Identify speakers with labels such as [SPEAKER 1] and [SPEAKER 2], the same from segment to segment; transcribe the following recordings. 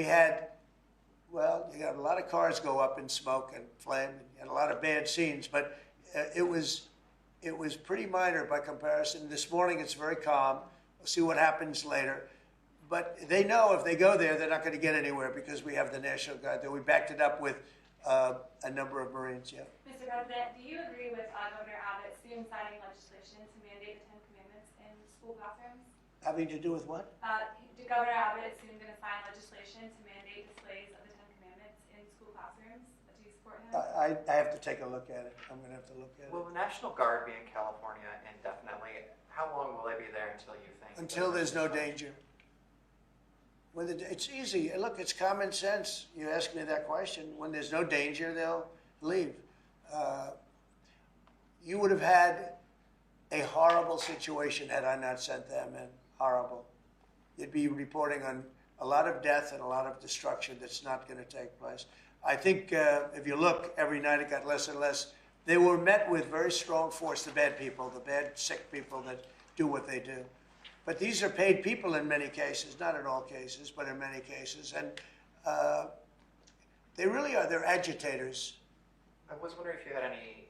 [SPEAKER 1] we had, well, you got a lot of cars go up in smoke and flame and a lot of bad scenes, but it was pretty minor by comparison. This morning it's very calm. We'll see what happens later. But they know if they go there, they're not going to get anywhere because we have the National Guard there. We backed it up with a number of Marines, yeah.
[SPEAKER 2] Mr. President, do you agree with Governor Abbott soon signing legislation to mandate the 10 Commandments in school classrooms?
[SPEAKER 1] Having to do with what?
[SPEAKER 2] Governor Abbott is soon going to sign legislation to mandate displays of the 10 Commandments in school classrooms. Do you support him?
[SPEAKER 1] I have to take a look at it. I'm going to have to look at it.
[SPEAKER 3] Will the National Guard be in California indefinitely? How long will they be there until you think?
[SPEAKER 1] Until there's no danger. It's easy. Look, it's common sense. You ask me that question. When there's no danger, they'll leave. You would have had a horrible situation had I not sent them in. Horrible. You'd be reporting on a lot of death and a lot of destruction that's not going to take place. I think if you look, every night it got less and less. They were met with very strong force, the bad people, the bad, sick people that do what they do. But these are paid people in many cases, not in all cases, but in many cases. And they really are, they're agitators.
[SPEAKER 3] I was wondering if you had any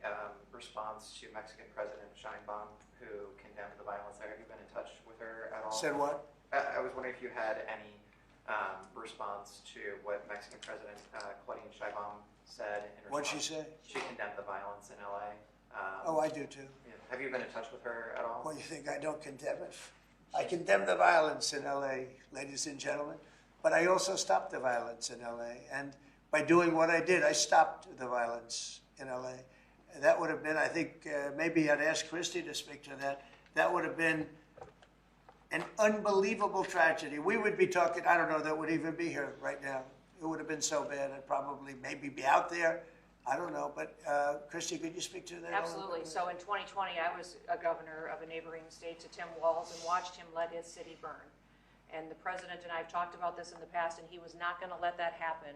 [SPEAKER 3] response to Mexican President Sheinbaum, who condemned the violence there. Have you been in touch with her at all?
[SPEAKER 1] Said what?
[SPEAKER 3] I was wondering if you had any response to what Mexican President Claudine Sheinbaum said in response.
[SPEAKER 1] What'd she say?
[SPEAKER 3] She condemned the violence in LA.
[SPEAKER 1] Oh, I do too.
[SPEAKER 3] Yeah. Have you been in touch with her at all?
[SPEAKER 1] Well, you think I don't condemn it? I condemn the violence in LA, ladies and gentlemen, but I also stopped the violence in LA. And by doing what I did, I stopped the violence in LA. That would have been, I think, maybe I'd ask Christie to speak to that. That would have been an unbelievable tragedy. We would be talking, I don't know that would even be here right now. It would have been so bad. I'd probably maybe be out there. I don't know, but Christie, could you speak to that?
[SPEAKER 4] Absolutely. So in 2020, I was a governor of a neighboring state to Tim Walz and watched him let his city burn. And the president and I have talked about this in the past, and he was not going to let that happen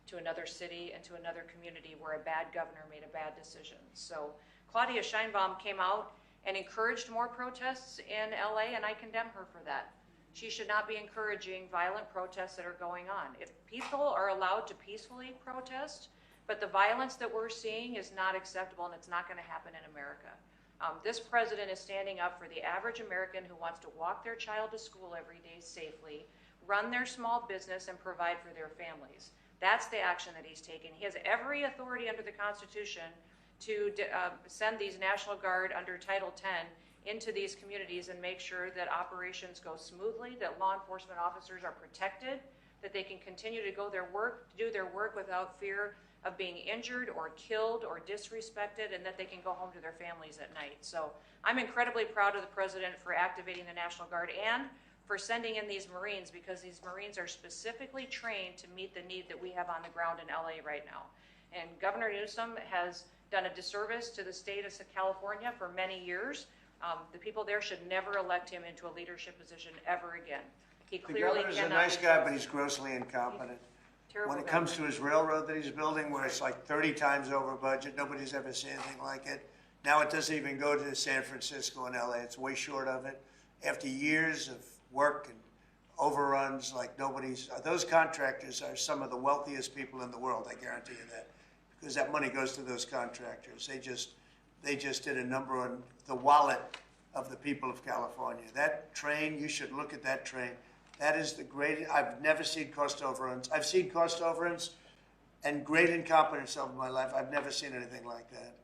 [SPEAKER 4] to another city and to another community where a bad governor made a bad decision. So Claudia Sheinbaum came out and encouraged more protests in LA, and I condemn her for that. She should not be encouraging violent protests that are going on. If people are allowed to peacefully protest, but the violence that we're seeing is not acceptable, and it's not going to happen in America. This president is standing up for the average American who wants to walk their child to school every day safely, run their small business, and provide for their families. That's the action that he's taking. He has every authority under the Constitution to send these National Guard under Title X into these communities and make sure that operations go smoothly, that law enforcement officers are protected, that they can continue to do their work without fear of being injured or killed or disrespected, and that they can go home to their families at night. So I'm incredibly proud of the president for activating the National Guard and for sending in these Marines, because these Marines are specifically trained to meet the need that we have on the ground in LA right now. And Governor Newsom has done a disservice to the state of California for many years. The people there should never elect him into a leadership position ever again. He clearly
[SPEAKER 1] cannot. The governor's a nice guy, but he's grossly incompetent. When it comes to his railroad that he's building, where it's like 30 times over budget, nobody's ever seen anything like it. Now it doesn't even go to San Francisco and LA. It's way short of it. After years of work and overruns like nobody's, those contractors are some of the wealthiest people in the world, I guarantee you that, because that money goes to those contractors. They just did a number on the wallet of the people of California. That train, you should look at that train. That is the greatest. I've never seen cost overruns. I've seen cost overruns and great incompetence over my life. I've never seen anything like that.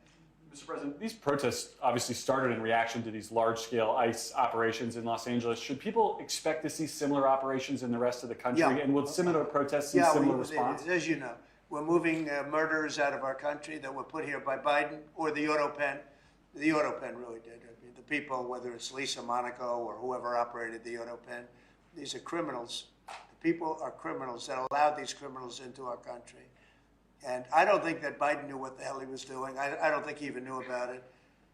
[SPEAKER 5] Mr. President, these protests obviously started in reaction to these large-scale ICE operations in Los Angeles. Should people expect to see similar operations in the rest of the country?
[SPEAKER 1] Yeah.
[SPEAKER 5] And will similar protests see similar response?
[SPEAKER 1] As you know, we're moving murderers out of our country that were put here by Biden or the auto pen. The auto pen really did. I mean, the people, whether it's Lisa Monaco or whoever operated the auto pen, these are criminals. The people are criminals that allowed these criminals into our country. And I don't think that Biden knew what the hell he was doing. I don't think he even knew about it.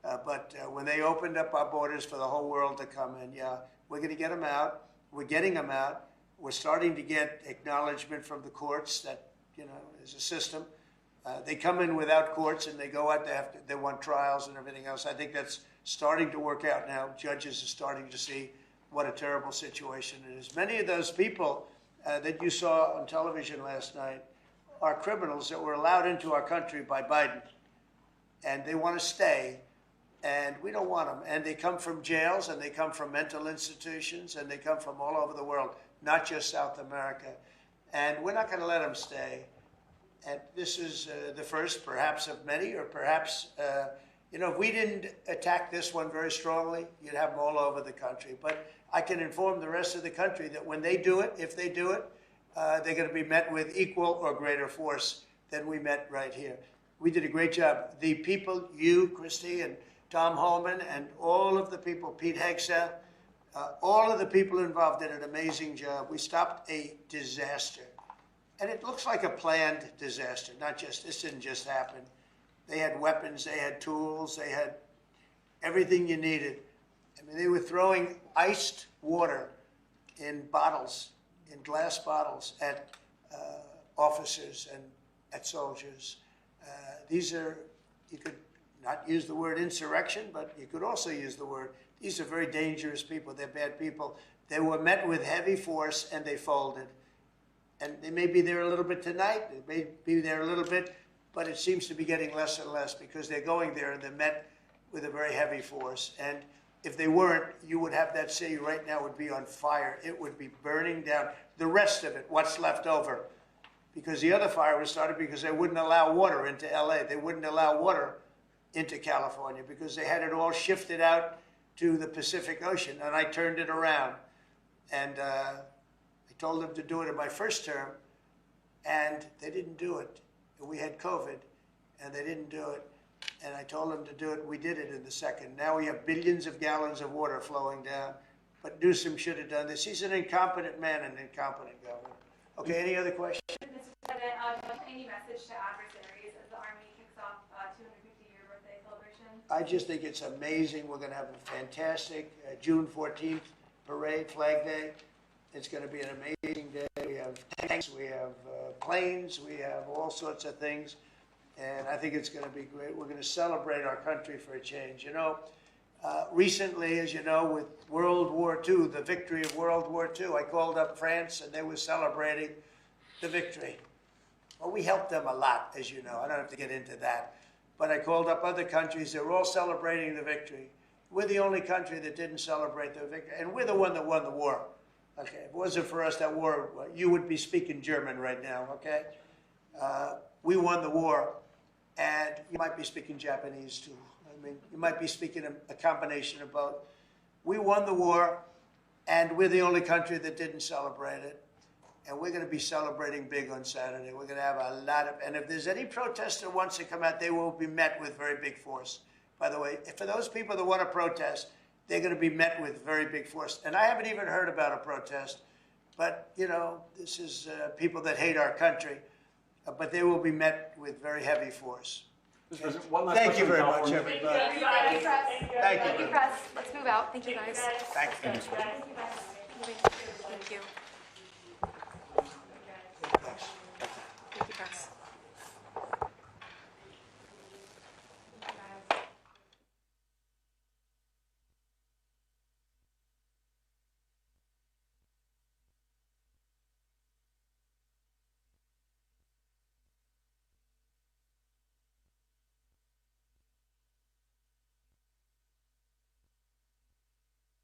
[SPEAKER 1] But when they opened up our borders for the whole world to come in, yeah, we're going to get them out. We're getting them out. We're starting to get acknowledgement from the courts that, you know, there's a system. They come in without courts and they go out, they want trials and everything else. I think that's starting to work out now. Judges are starting to see what a terrible situation it is. Many of those people that you saw on television last night are criminals that were allowed into our country by Biden. And they want to stay, and we don't want them. And they come from jails, and they come from mental institutions, and they come from all over the world, not just South America. And we're not going to let them stay. And this is the first, perhaps, of many, or perhaps, if we didn't attack this one very strongly, you'd have them all over the country. But I can inform the rest of the country that when they do it, if they do it, they're going to be met with equal or greater force than we met right here. We did a great job. The people, you, Christy, and Tom Holman, and all of the people, Pete Hegseth, all of the people involved did an amazing job. We stopped a disaster. And it looks like a planned disaster, this didn't just happen. They had weapons, they had tools, they had everything you needed. I mean, they were throwing iced water in bottles, in glass bottles, at officers and at soldiers. These are, you could not use the word insurrection, but you could also use the word, these are very dangerous people, they're bad people. They were met with heavy force and they folded. And they may be there a little bit tonight, they may be there a little bit, but it seems to be getting less and less because they're going there and they're met with a very heavy force. And if they weren't, you would have that city right now would be on fire. It would be burning down. The rest of it, what's left over, because the other fire was started because they wouldn't allow water into LA. They wouldn't allow water into California because they had it all shifted out to the Pacific Ocean. And I turned it around. And I told them to do it in my first term, and they didn't do it. We had COVID, and they didn't do it. And I told them to do it. We did it in the second. Now we have billions of gallons of water flowing down. But Newsom should have done this. He's an incompetent man, an incompetent governor. Okay, any other questions?
[SPEAKER 2] Mr. President, do you have any message to adversaries as the Army kicks off 250-year birthday celebration?
[SPEAKER 1] I just think it's amazing. We're going to have a fantastic June 14th parade, Flag Day. It's going to be an amazing day. We have tanks, we have planes, we have all sorts of things. And I think it's going to be great. We're going to celebrate our country for a change. You know, recently, as you know, with World War II, the victory of World War II, I called up France and they were celebrating the victory. Well, we helped them a lot, as you know. I don't have to get into that. But I called up other countries. They're all celebrating the victory. We're the only country that didn't celebrate the victory. And we're the one that won the war. Okay, if it wasn't for us, that war, you would be speaking German right now, okay? We won the war, and you might be speaking Japanese too. I mean, you might be speaking a combination of both. We won the war, and we're the only country that didn't celebrate it. And we're going to be celebrating big on Saturday. We're going to have a lot of, and if there's any protester wants to come out, they will be met with very big force. By the way, for those people that want to protest, they're going to be met with very big force. And I haven't even heard about a protest, but, you know, this is people that hate our country, but they will be met with very heavy force.
[SPEAKER 5] Mr. President, one last
[SPEAKER 1] Thank you
[SPEAKER 5] question
[SPEAKER 1] very
[SPEAKER 5] from
[SPEAKER 1] much,
[SPEAKER 5] California.
[SPEAKER 1] everybody.
[SPEAKER 2] Thank you, press.
[SPEAKER 1] Thank you.
[SPEAKER 2] Thank you, press. Let's move out. Thank you, guys.
[SPEAKER 1] Thank you.
[SPEAKER 2] Thank you, guys.